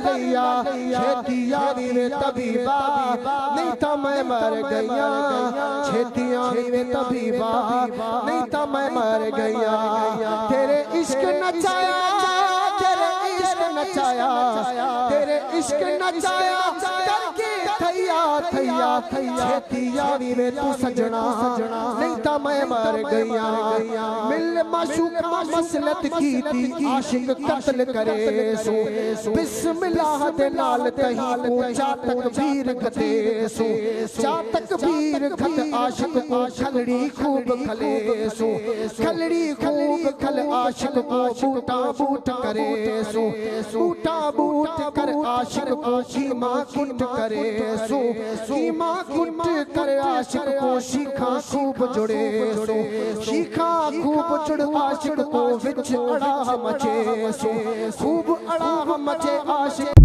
गैया छेती आवी वे तबीबा नहीं तो मैं मर गैया छेती आवी वे तबीबा नहीं तो मैं मर गैया तेरे इश्क नचाया तेरे इश्क नचाया तेरे इश्क नचाया करके थैया थैया छेती आवी वे तू सजना नहीं तो मैं मर गैया मिल माशूका मसलत की थी आशिक कत्ल करे सो बिस्मिल्लाह दे नाल तही को चातक वीर खते सो चातक वीर खत आशिक को खलड़ी खूब खले सो खलड़ी खूब खल आशिक को बूटा बूट करे सो बूटा बूट कर आशिक को कीमा कुट करे सो कीमा कुट कर आशिक को शिखा खूब जुड़े सो शिखा खूब जुड़ आशिक को विच अड़ा मचे सो खूब अड़ा मचे आशिक